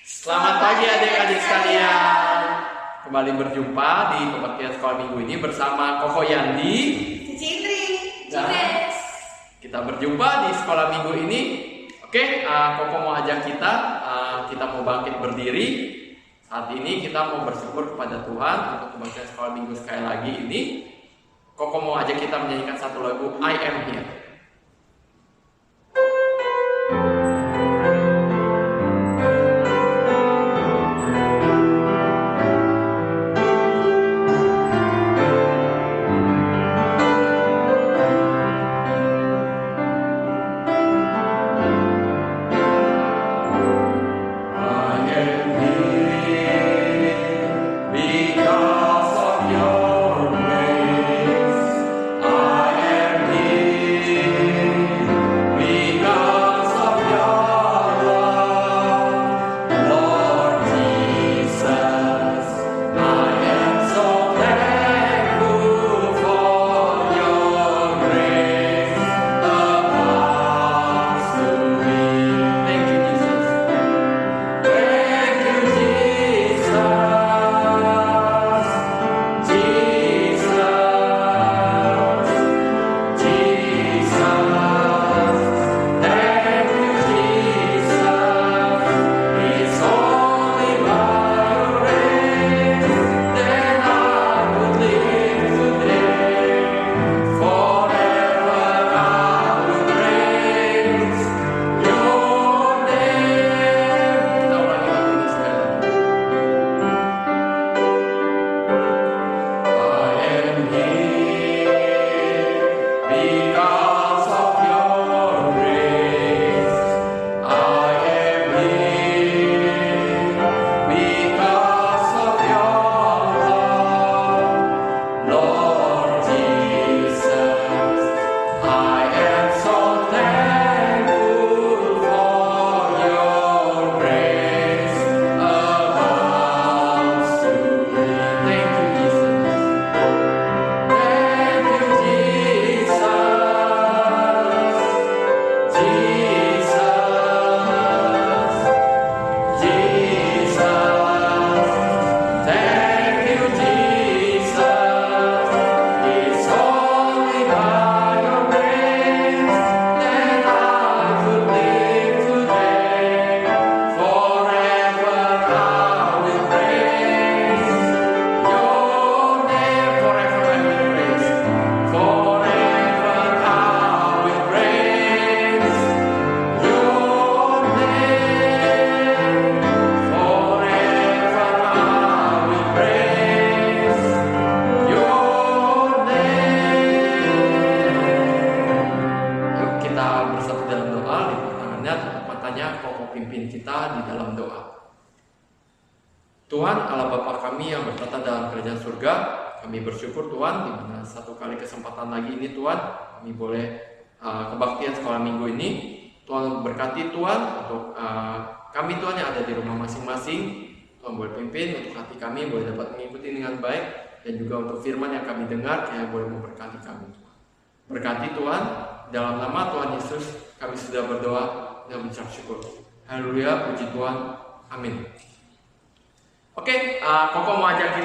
Selamat pagi adik-adik sekalian. Kembali berjumpa di kebaktian sekolah minggu ini bersama Koko Yandi, Cici Indri, dan kita berjumpa di sekolah minggu ini. Oke, Koko mau ajak kita mau bangkit berdiri. Saat ini kita mau bersyukur kepada Tuhan untuk kebaktian sekolah minggu sekali lagi ini. Koko mau ajak kita menyanyikan satu lagu I Am Here. Tuhan Allah Bapa kami yang bertata dalam kerajaan surga, kami bersyukur Tuhan di mana satu kali kesempatan lagi ini Tuhan kami boleh kebaktian sekolah minggu ini. Tuhan berkati Tuhan untuk kami Tuhan yang ada di rumah masing-masing. Tuhan boleh pimpin untuk hati kami boleh dapat mengikuti dengan baik, dan juga untuk firman yang kami dengar yang boleh memberkati kami Tuhan. Berkati Tuhan, dalam nama Tuhan Yesus kami sudah berdoa dan mengucap syukur. Haleluya, puji Tuhan, amin. Oke, Koko mau ajak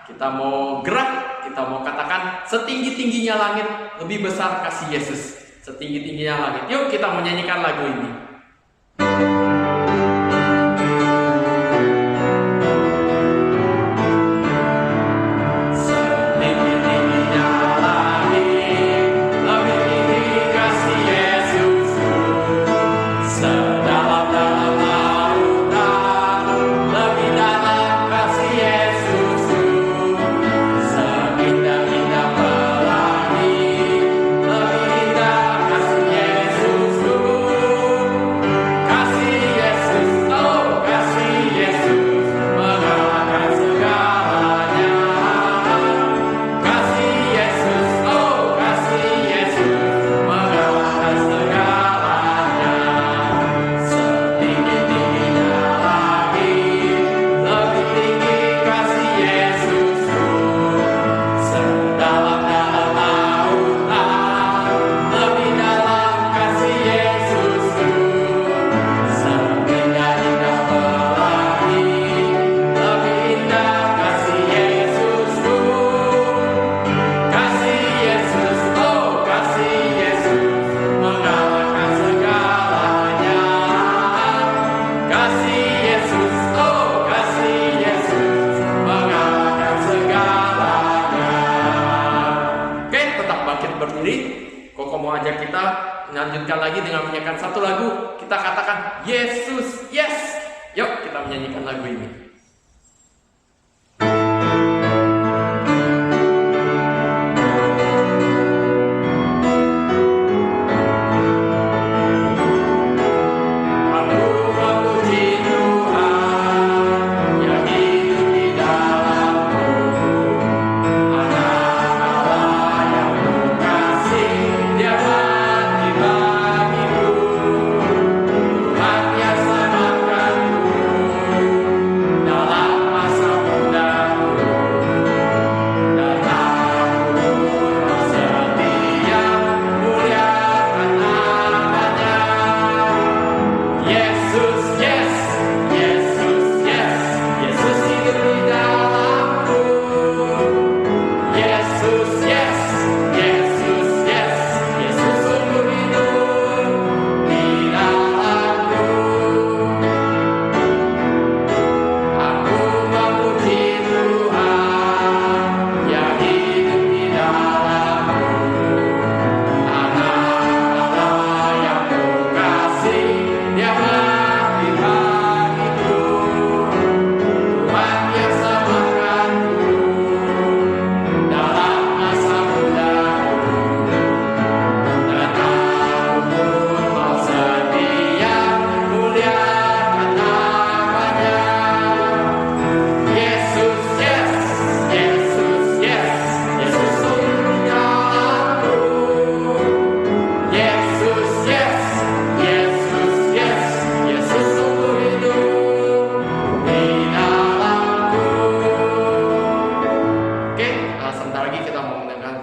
kita mau gerak, kita mau katakan setinggi-tingginya langit, lebih besar kasih Yesus. Setinggi-tingginya langit. Yuk kita menyanyikan lagu ini. Kasih lanjutkan lagi dengan menyanyikan satu lagu. Kita katakan Yesus, yes. Yuk kita menyanyikan lagu ini.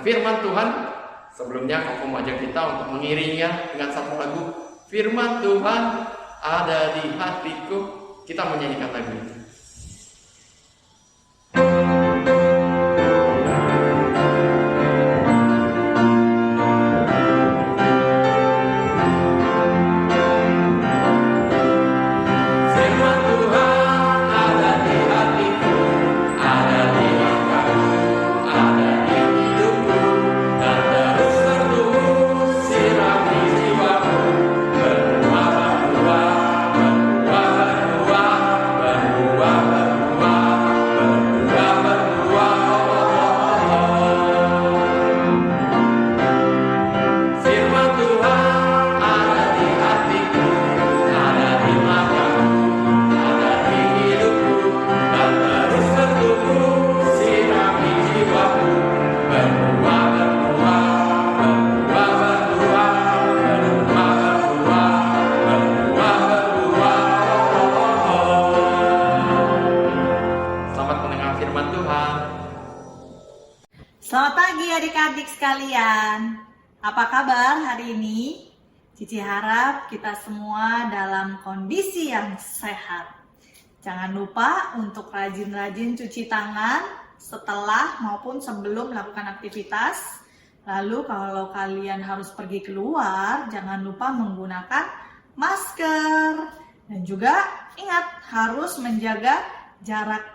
Firman Tuhan. Sebelumnya Koko mengajak kita untuk mengiringinya dengan satu lagu. Firman Tuhan ada di hatiku. Kita menyanyikan lagu itu. Selamat pagi adik-adik sekalian. Apa kabar hari ini? Cici harap kita semua dalam kondisi yang sehat. Jangan lupa untuk rajin-rajin cuci tangan setelah maupun sebelum melakukan aktivitas. Lalu kalau kalian harus pergi keluar, jangan lupa menggunakan masker. Dan juga ingat harus menjaga jarak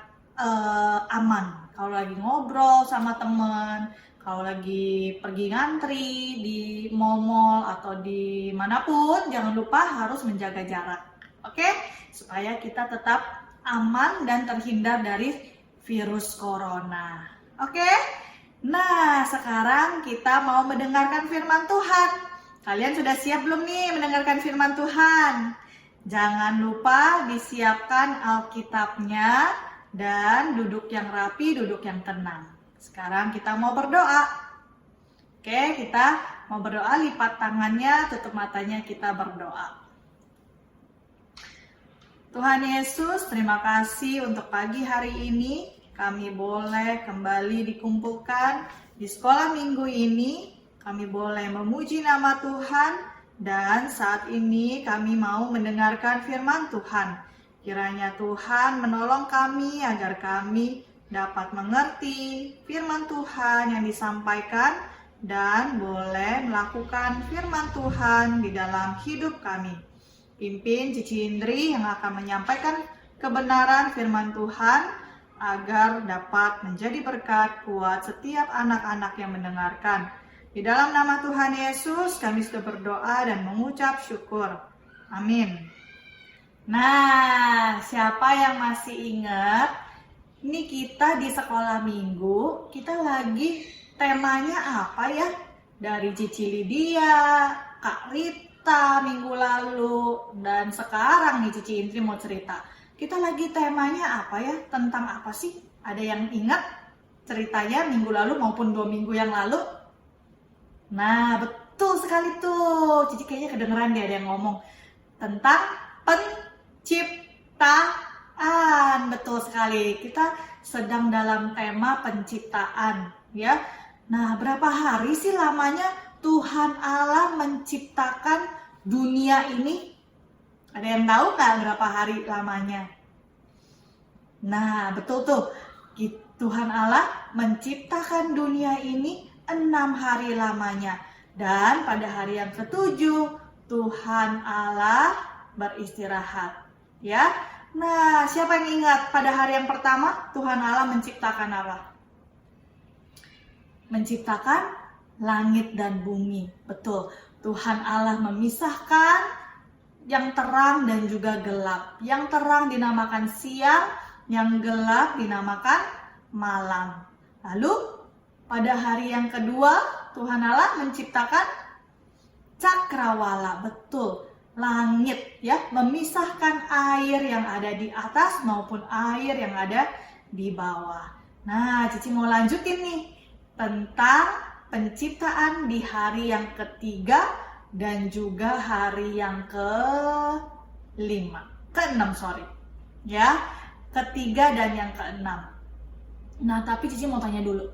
aman. Kalau lagi ngobrol sama teman, kalau lagi pergi ngantri di mall-mall atau di manapun, jangan lupa harus menjaga jarak. Oke? Supaya kita tetap aman dan terhindar dari virus corona. Oke? Nah, sekarang kita mau mendengarkan firman Tuhan. Kalian sudah siap belum nih mendengarkan firman Tuhan? Jangan lupa disiapkan Alkitabnya dan duduk yang rapi, duduk yang tenang. Sekarang kita mau berdoa. Oke, kita mau berdoa, lipat tangannya, tutup matanya, kita berdoa. Tuhan Yesus, terima kasih untuk pagi hari ini. Kami boleh kembali dikumpulkan di sekolah minggu ini. Kami boleh memuji nama Tuhan. Dan saat ini kami mau mendengarkan firman Tuhan. Kiranya Tuhan menolong kami agar kami dapat mengerti firman Tuhan yang disampaikan dan boleh melakukan firman Tuhan di dalam hidup kami. Pimpin Cici Indri yang akan menyampaikan kebenaran firman Tuhan agar dapat menjadi berkat buat setiap anak-anak yang mendengarkan. Di dalam nama Tuhan Yesus kami sudah berdoa dan mengucap syukur. Amin. Nah, siapa yang masih ingat? Ini kita di sekolah minggu, kita lagi temanya apa ya? Dari Cici Lydia, Kak Rita minggu lalu, dan sekarang nih Cici Indri mau cerita. Kita lagi temanya apa ya? Tentang apa sih? Ada yang ingat ceritanya minggu lalu maupun 2 minggu yang lalu? Nah, betul sekali tuh. Cici kayaknya kedengeran deh ada yang ngomong tentang penciptaan. Betul sekali. Kita sedang dalam tema penciptaan, ya. Nah, berapa hari sih lamanya Tuhan Allah menciptakan dunia ini? Ada yang tahu nggak berapa hari lamanya? Nah, betul tuh. Tuhan Allah menciptakan dunia ini 6 hari lamanya. Dan pada hari yang ke-7, Tuhan Allah beristirahat. Ya. Nah, siapa yang ingat pada hari yang pertama Tuhan Allah menciptakan apa? Menciptakan langit dan bumi. Betul. Tuhan Allah memisahkan yang terang dan juga gelap. Yang terang dinamakan siang, yang gelap dinamakan malam. Lalu pada hari yang kedua Tuhan Allah menciptakan cakrawala. Betul. Langit, ya, memisahkan air yang ada di atas maupun air yang ada di bawah. Nah, Cici mau lanjutin nih tentang penciptaan di hari yang ketiga dan juga hari yang ke-6, sorry. Ya, ketiga dan yang ke-6. Nah, tapi Cici mau tanya dulu.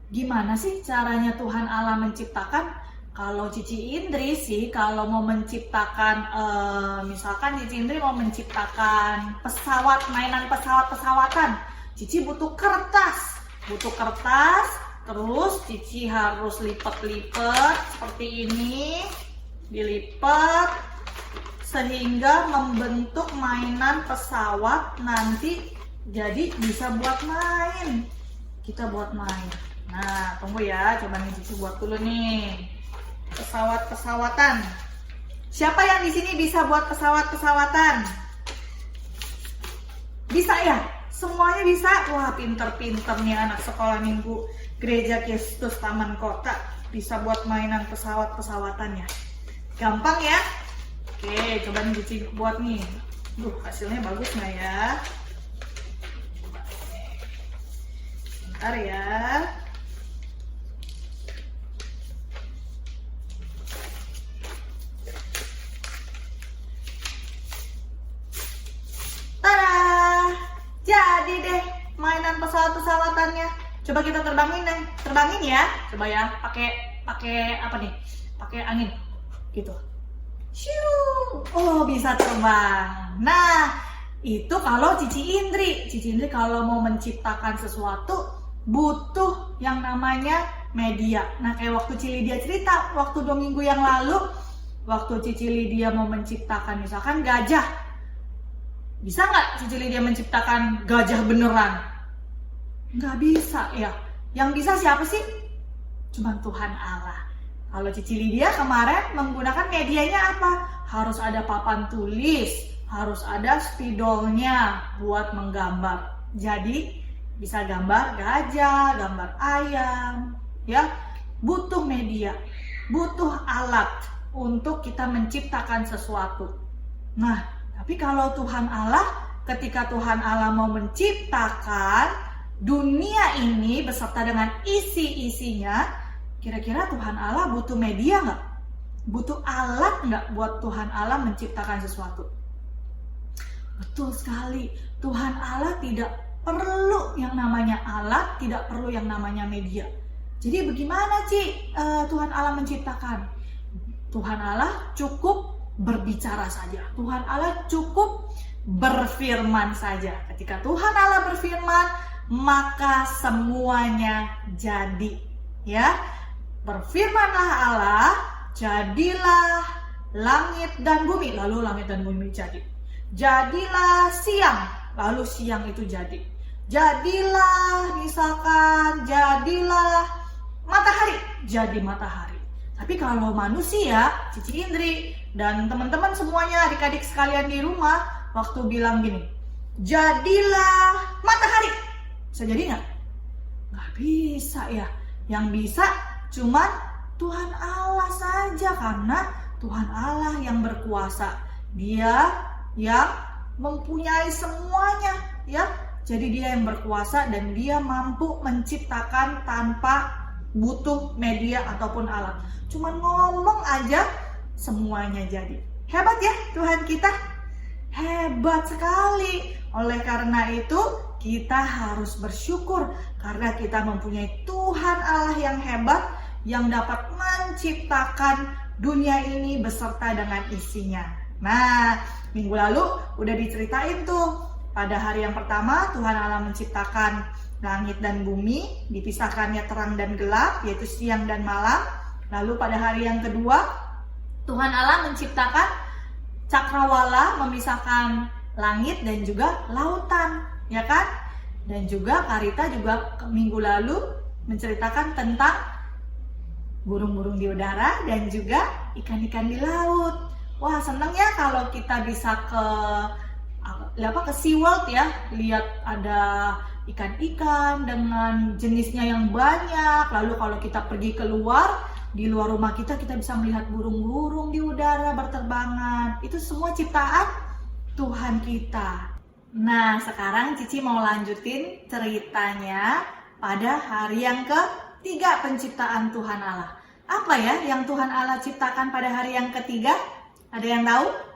Gimana sih caranya Tuhan Allah menciptakan? Kalau Cici Indri sih, kalau mau menciptakan, misalkan Cici Indri mau menciptakan pesawat, mainan pesawat-pesawatan. Cici butuh kertas. Terus Cici harus lipat-lipat seperti ini, dilipat sehingga membentuk mainan pesawat, nanti jadi bisa buat main. Kita buat main. Nah, tunggu ya, coba nih Cici buat dulu nih pesawat-pesawatan. Siapa yang di sini bisa buat pesawat-pesawatan? Bisa ya? Semuanya bisa? Wah, pinter-pinter nih anak sekolah minggu Gereja Kristus Taman Kota, bisa buat mainan pesawat-pesawatan ya. Gampang ya? Oke, coba nih Cici buat nih. Hasilnya bagus nggak ya? Bentar ya. Tada! Jadi deh mainan pesawat-pesawatannya. Coba kita terbangin ya. Coba ya, pakai apa nih? Pakai angin, gitu. Shoo! Oh, bisa terbang. Nah, itu kalau Cici Indri kalau mau menciptakan sesuatu butuh yang namanya media. Nah, kayak waktu Cici Lydia cerita waktu 2 minggu yang lalu, waktu Cici Lydia mau menciptakan misalkan gajah. Bisa nggak Cici Lydia menciptakan gajah beneran? Nggak bisa ya. Yang bisa siapa sih? Cuma Tuhan Allah. Kalau Cici Lydia kemarin menggunakan medianya apa? Harus ada papan tulis, harus ada spidolnya buat menggambar. Jadi bisa gambar gajah, gambar ayam, ya. Butuh media, butuh alat untuk kita menciptakan sesuatu. Nah, tapi kalau Tuhan Allah, ketika Tuhan Allah mau menciptakan dunia ini beserta dengan isi-isinya, kira-kira Tuhan Allah butuh media nggak? Butuh alat nggak buat Tuhan Allah menciptakan sesuatu? Betul sekali, Tuhan Allah tidak perlu yang namanya alat, tidak perlu yang namanya media. Jadi bagaimana Tuhan Allah menciptakan? Tuhan Allah cukup berbicara saja. Tuhan Allah cukup berfirman saja. Ketika Tuhan Allah berfirman, maka semuanya jadi, ya. Berfirmanlah Allah, jadilah langit dan bumi, lalu langit dan bumi jadi. Jadilah siang, lalu siang itu jadi. Jadilah matahari, jadi matahari. Tapi kalau manusia, Cici Indri dan teman-teman semuanya, adik-adik sekalian di rumah, waktu bilang gini, jadilah matahari, bisa jadi nggak? Nggak bisa ya. Yang bisa cuman Tuhan Allah saja, karena Tuhan Allah yang berkuasa. Dia yang mempunyai semuanya, ya. Jadi dia yang berkuasa dan dia mampu menciptakan tanpa butuh media ataupun alat. Cuman ngomong aja semuanya jadi. Hebat ya Tuhan kita. Hebat sekali. Oleh karena itu kita harus bersyukur karena kita mempunyai Tuhan Allah yang hebat yang dapat menciptakan dunia ini beserta dengan isinya. Nah, minggu lalu udah diceritain tuh. Pada hari yang pertama Tuhan Allah menciptakan langit dan bumi, dipisahkannya terang dan gelap, yaitu siang dan malam. Lalu pada hari yang kedua Tuhan Allah menciptakan cakrawala, memisahkan langit dan juga lautan, ya kan? Dan juga Karita juga minggu lalu menceritakan tentang burung-burung di udara dan juga ikan-ikan di laut. Wah, seneng ya kalau kita bisa ke SeaWorld ya, lihat ada ikan-ikan dengan jenisnya yang banyak. Lalu kalau kita pergi keluar, di luar rumah kita bisa melihat burung-burung di udara berterbangan. Itu semua ciptaan Tuhan kita. Nah, sekarang Cici mau lanjutin ceritanya pada hari yang ketiga penciptaan Tuhan Allah. Apa ya yang Tuhan Allah ciptakan pada hari yang ketiga? Ada yang tahu?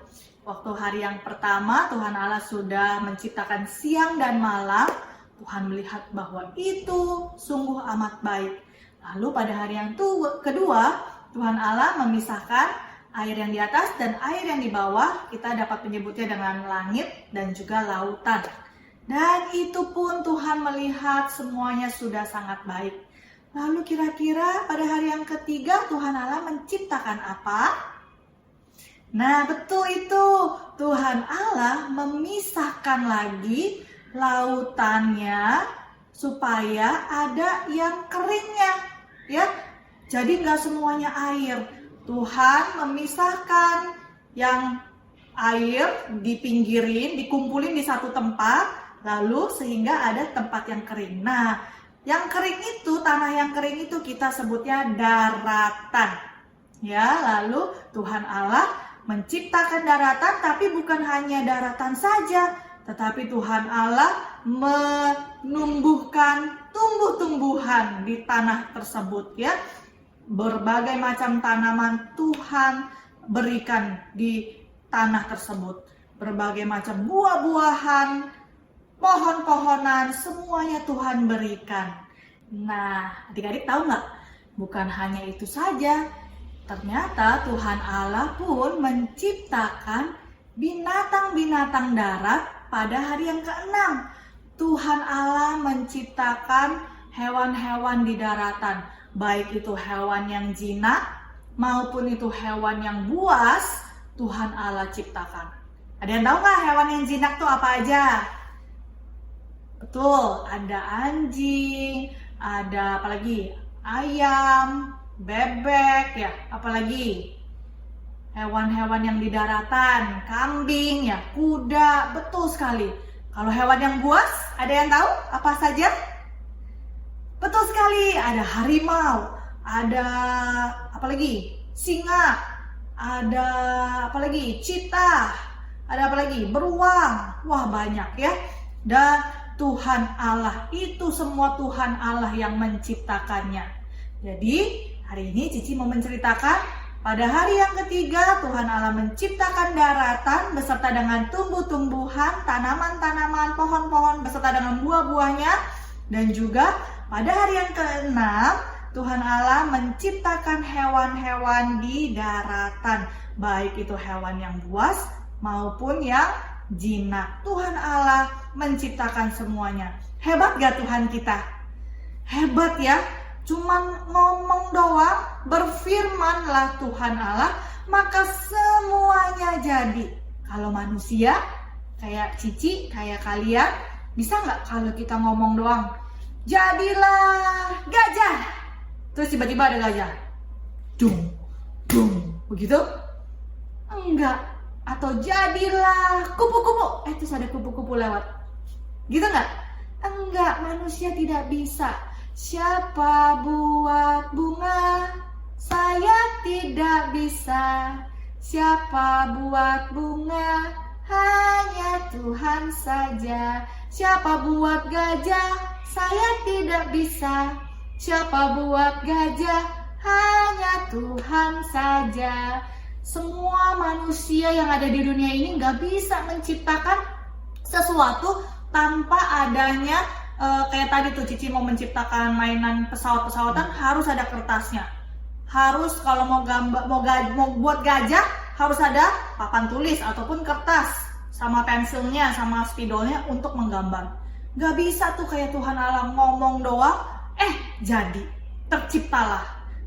Waktu hari yang pertama Tuhan Allah sudah menciptakan siang dan malam. Tuhan melihat bahwa itu sungguh amat baik. Lalu pada hari yang kedua Tuhan Allah memisahkan air yang di atas dan air yang di bawah. Kita dapat menyebutnya dengan langit dan juga lautan. Dan itu pun Tuhan melihat semuanya sudah sangat baik. Lalu kira-kira pada hari yang ketiga Tuhan Allah menciptakan apa? Nah, betul itu. Tuhan Allah memisahkan lagi lautannya supaya ada yang keringnya, ya. Jadi nggak semuanya air. Tuhan memisahkan yang air dipinggirin, dikumpulin di satu tempat, lalu sehingga ada tempat yang kering. Nah, yang kering itu, tanah yang kering itu kita sebutnya daratan. Ya, lalu Tuhan Allah menciptakan daratan, tapi bukan hanya daratan saja, tetapi Tuhan Allah menumbuhkan tumbuh-tumbuhan di tanah tersebut, ya. Berbagai macam tanaman Tuhan berikan di tanah tersebut. Berbagai macam buah-buahan, pohon-pohonan, semuanya Tuhan berikan. Nah, adik-adik tahu nggak? Bukan hanya itu saja. Ternyata Tuhan Allah pun menciptakan binatang-binatang darat pada hari yang ke-6. Tuhan Allah menciptakan hewan-hewan di daratan, baik itu hewan yang jinak maupun itu hewan yang buas, Tuhan Allah ciptakan. Ada yang tahu nggak hewan yang jinak itu apa aja? Betul, ada anjing, ada apa lagi? Ayam, bebek, ya, apalagi hewan-hewan yang di daratan, kambing, ya, kuda, betul sekali. Kalau hewan yang buas, ada yang tahu apa saja? Betul sekali, ada harimau, ada apalagi? Singa, ada apalagi? Cheetah, ada apalagi? Beruang, wah banyak ya. Dan Tuhan Allah, itu semua Tuhan Allah yang menciptakannya. Jadi hari ini Cici mau menceritakan pada hari yang ketiga Tuhan Allah menciptakan daratan beserta dengan tumbuh-tumbuhan, tanaman-tanaman, pohon-pohon beserta dengan buah-buahnya. Dan juga pada hari yang ke-6 Tuhan Allah menciptakan hewan-hewan di daratan, baik itu hewan yang buas maupun yang jinak. Tuhan Allah menciptakan semuanya. Hebat gak Tuhan kita? Hebat ya. Cuman ngomong doang, berfirmanlah Tuhan Allah, maka semuanya jadi. Kalau manusia, kayak Cici, kayak kalian, bisa nggak kalau kita ngomong doang? Jadilah gajah. terus tiba-tiba ada gajah. Dung, dung, begitu? Enggak. Atau jadilah kupu-kupu, terus ada kupu-kupu lewat. Gitu nggak? Enggak, manusia tidak bisa. Siapa buat bunga? Saya tidak bisa. Siapa buat bunga? Hanya Tuhan saja. Siapa buat gajah? Saya tidak bisa. Siapa buat gajah? Hanya Tuhan saja. Semua manusia yang ada di dunia ini nggak bisa menciptakan sesuatu tanpa adanya kayak tadi tuh Cici mau menciptakan mainan pesawat-pesawatan, harus ada kertasnya. Harus kalau mau buat gajah harus ada papan tulis ataupun kertas sama pensilnya sama spidolnya untuk menggambar. Gak bisa tuh kayak Tuhan Allah ngomong doang, jadi terciptalah.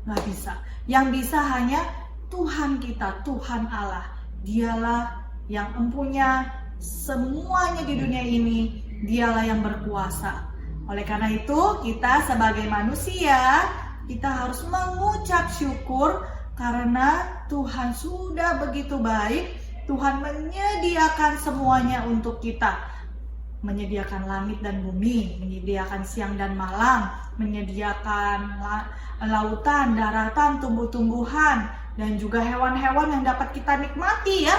Gak bisa. Yang bisa hanya Tuhan kita, Tuhan Allah. Dialah yang empunya semuanya di dunia ini. Dialah yang berkuasa. Oleh karena itu kita sebagai manusia, kita harus mengucap syukur karena Tuhan sudah begitu baik. Tuhan menyediakan semuanya untuk kita. Menyediakan langit dan bumi, menyediakan siang dan malam, menyediakan lautan, daratan, tumbuh-tumbuhan, dan juga hewan-hewan yang dapat kita nikmati ya.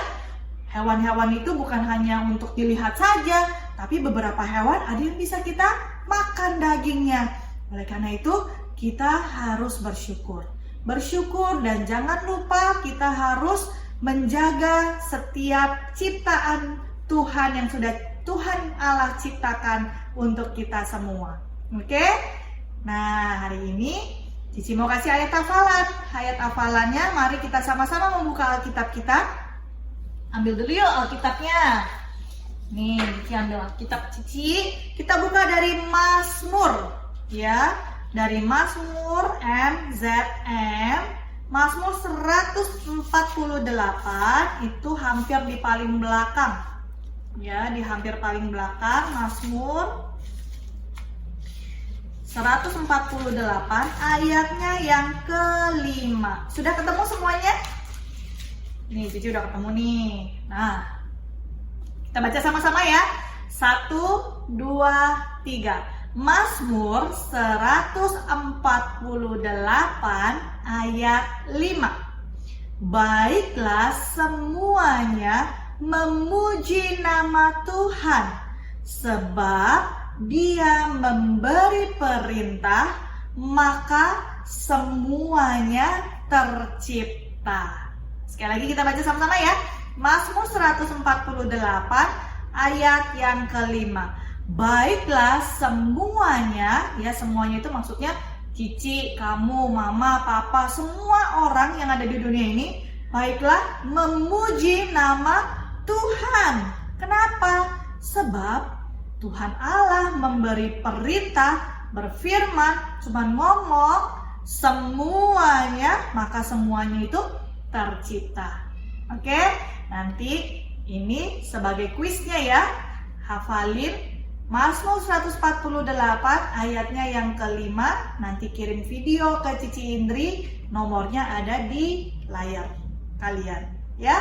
Hewan-hewan itu bukan hanya untuk dilihat saja, tapi beberapa hewan ada yang bisa kita makan dagingnya. Oleh karena itu, kita harus bersyukur. Bersyukur dan jangan lupa kita harus menjaga setiap ciptaan Tuhan yang sudah Tuhan Allah ciptakan untuk kita semua. Oke? Nah, hari ini Cici mau kasih ayat hafalan. Ayat hafalannya, mari kita sama-sama membuka Alkitab kita. Ambil dulu yuk Alkitabnya. Nih, Cici ambil Alkitab Cici. Kita buka dari Mazmur, ya. Dari Mazmur MZM, Mazmur 148 itu hampir di paling belakang. Ya, di hampir paling belakang Mazmur 148 ayatnya yang kelima. Sudah ketemu semuanya? Nih, Cici udah ketemu nih. Nah, kita baca sama-sama ya. 1, 2, 3. Mazmur 148 ayat 5. Baiklah semuanya memuji nama Tuhan, sebab Dia memberi perintah, maka semuanya tercipta. Sekali lagi kita baca sama-sama ya. Mazmur 148 ayat yang kelima. Baiklah semuanya, ya semuanya itu maksudnya Cici, kamu, mama, papa, semua orang yang ada di dunia ini, baiklah memuji nama Tuhan. Kenapa? Sebab Tuhan Allah memberi perintah, berfirman, cuma ngomong, semuanya, maka semuanya itu tercipta. Oke, nanti ini sebagai kuisnya ya, hafalin Mazmur 148 ayatnya yang kelima. Nanti kirim video ke Cici Indri, nomornya ada di layar kalian ya.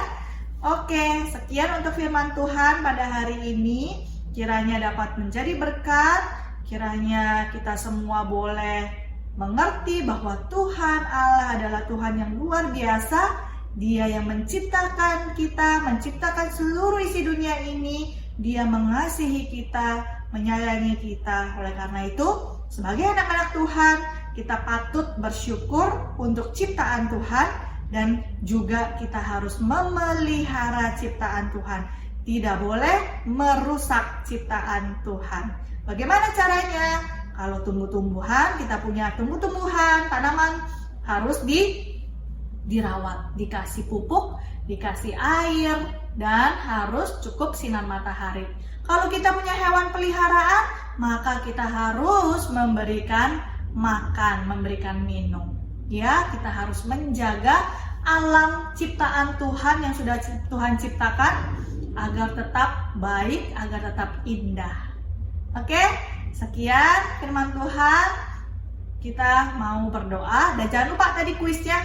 Oke, sekian untuk firman Tuhan pada hari ini. Kiranya dapat menjadi berkat, kiranya kita semua boleh mengerti bahwa Tuhan Allah adalah Tuhan yang luar biasa. Dia yang menciptakan kita, menciptakan seluruh isi dunia ini. Dia mengasihi kita, menyayangi kita. Oleh karena itu, sebagai anak-anak Tuhan, kita patut bersyukur untuk ciptaan Tuhan, dan juga kita harus memelihara ciptaan Tuhan. Tidak boleh merusak ciptaan Tuhan. Bagaimana caranya? Kalau tumbuh-tumbuhan, kita punya tumbuh-tumbuhan, tanaman harus dirawat, dikasih pupuk, dikasih air, dan harus cukup sinar matahari. Kalau kita punya hewan peliharaan, maka kita harus memberikan makan, memberikan minum. Ya, kita harus menjaga alam ciptaan Tuhan yang sudah Tuhan ciptakan agar tetap baik, agar tetap indah. Oke, sekian firman Tuhan. kita mau berdoa. Dan jangan lupa tadi kuisnya,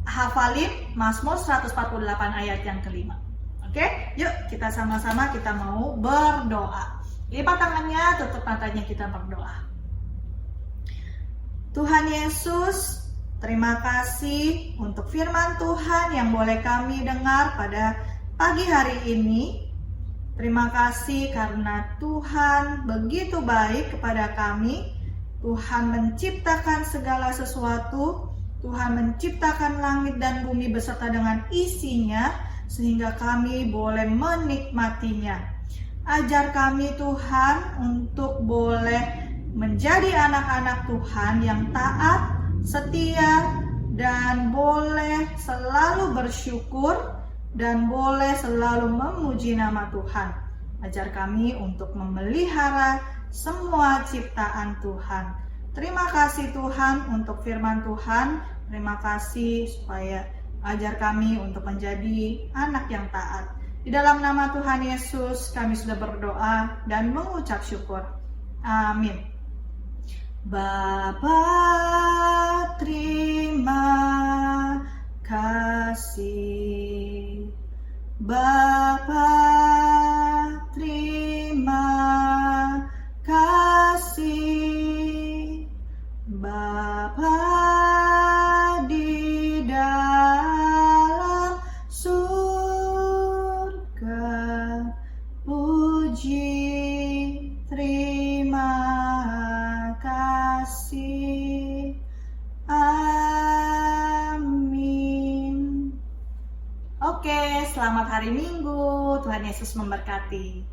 hafalin Mazmur 148 ayat yang kelima. Oke, yuk kita sama-sama kita mau berdoa. Lipat tangannya, tutup matanya, kita berdoa. Tuhan Yesus, terima kasih untuk firman Tuhan yang boleh kami dengar pada pagi hari ini. Terima kasih karena Tuhan begitu baik kepada kami. Tuhan menciptakan segala sesuatu. Tuhan menciptakan langit dan bumi beserta dengan isinya, sehingga kami boleh menikmatinya. Ajar kami Tuhan untuk boleh menjadi anak-anak Tuhan yang taat, setia, dan boleh selalu bersyukur dan boleh selalu memuji nama Tuhan. Ajar kami untuk memelihara semua ciptaan Tuhan. Terima kasih Tuhan untuk firman Tuhan. Terima kasih supaya ajar kami untuk menjadi anak yang taat. Di dalam nama Tuhan Yesus kami sudah berdoa dan mengucap syukur. Amin. Bapa, terima kasih. Bapa, terima kasih. Bapa di dalam surga, puji terima kasih. Amin. Oke, selamat hari Minggu. Tuhan Yesus memberkati.